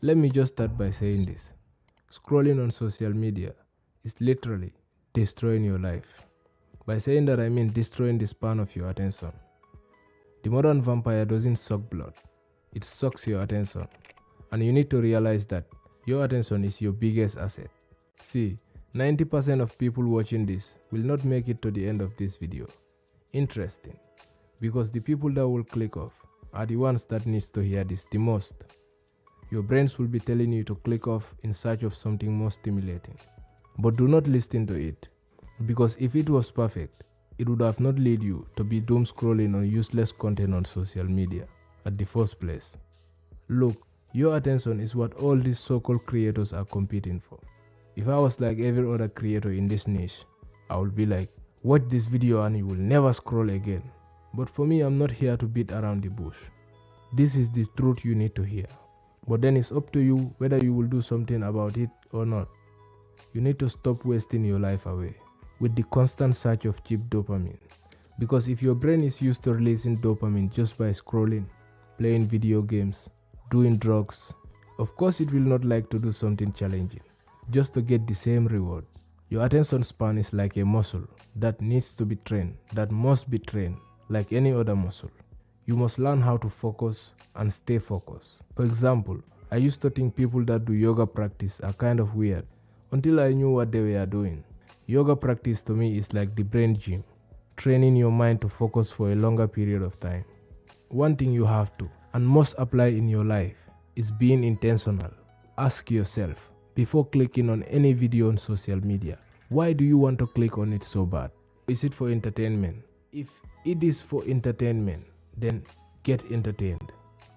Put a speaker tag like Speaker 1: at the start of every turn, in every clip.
Speaker 1: Let me just start by saying this. Scrolling on social media is literally destroying your life. By saying that, I mean destroying the span of your attention. The modern vampire doesn't suck blood, it sucks your attention. And you need to realize that your attention is your biggest asset. See, 90% of people watching this will not make it to the end of this video. Interesting, because the people that will click off are the ones that needs to hear this the most. Your brains will be telling you to click off in search of something more stimulating. But do not listen to it, because if it was perfect, it would have not led you to be doom scrolling on useless content on social media at the first place. Look, your attention is what all these so-called creators are competing for. If I was like every other creator in this niche, I would be like, watch this video and you will never scroll again. But for me, I'm not here to beat around the bush. This is the truth you need to hear. But then it's up to you whether you will do something about it or not. You need to stop wasting your life away with the constant search of cheap dopamine. Because if your brain is used to releasing dopamine just by scrolling, playing video games, doing drugs, of course it will not like to do something challenging just to get the same reward. Your attention span is like a muscle that needs to be trained, that must be trained like any other muscle. You must learn how to focus and stay focused. For example, I used to think people that do yoga practice are kind of weird until I knew what they were doing. Yoga practice to me is like the brain gym, training your mind to focus for a longer period of time. One thing you have to and must apply in your life is being intentional. Ask yourself before clicking on any video on social media, why do you want to click on it so bad? Is it for entertainment? If it is for entertainment, then get entertained.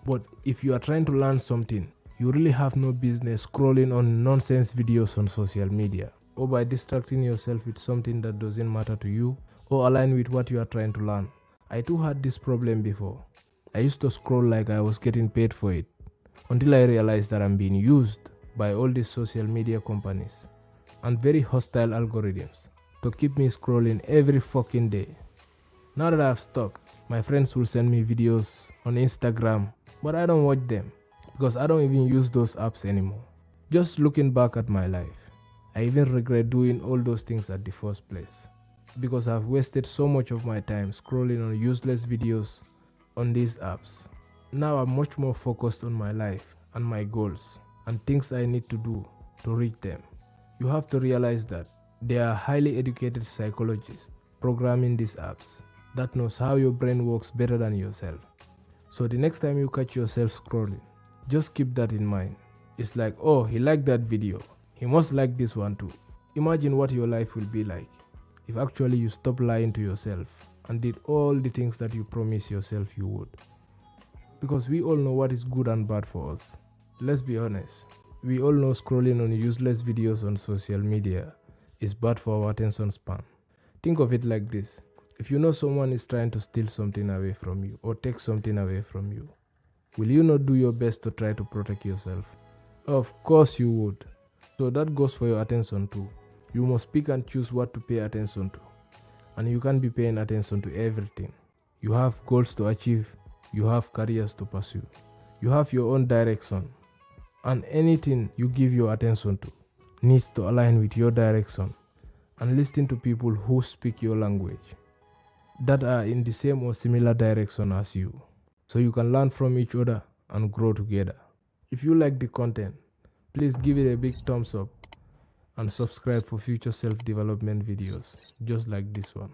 Speaker 1: But if you are trying to learn something, you really have no business scrolling on nonsense videos on social media, or by distracting yourself with something that doesn't matter to you or align with what you are trying to learn. I too had this problem before. I used to scroll like I was getting paid for it, until I realized that I'm being used by all these social media companies and very hostile algorithms to keep me scrolling every fucking day. Now that I've stopped, my friends will send me videos on Instagram, but I don't watch them because I don't even use those apps anymore. Just looking back at my life, I even regret doing all those things at the first place because I've wasted so much of my time scrolling on useless videos on these apps. Now I'm much more focused on my life and my goals and things I need to do to reach them. You have to realize that there are highly educated psychologists programming these apps that knows how your brain works better than yourself. So the next time you catch yourself scrolling, just keep that in mind. It's like, oh, he liked that video, he must like this one too. Imagine what your life will be like if actually you stop lying to yourself and did all the things that you promised yourself you would. Because we all know what is good and bad for us. Let's be honest, we all know scrolling on useless videos on social media is bad for our attention span. Think of it like this. If you know someone is trying to steal something away from you or take something away from you, will you not do your best to try to protect yourself? Of course you would. So that goes for your attention too. You must pick and choose what to pay attention to. And you can't be paying attention to everything. You have goals to achieve. You have careers to pursue. You have your own direction. And anything you give your attention to needs to align with your direction and listen to people who speak your language that are in the same or similar direction as you, so you can learn from each other and grow together. If you like the content, please give it a big thumbs up and subscribe for future self-development videos just like this one.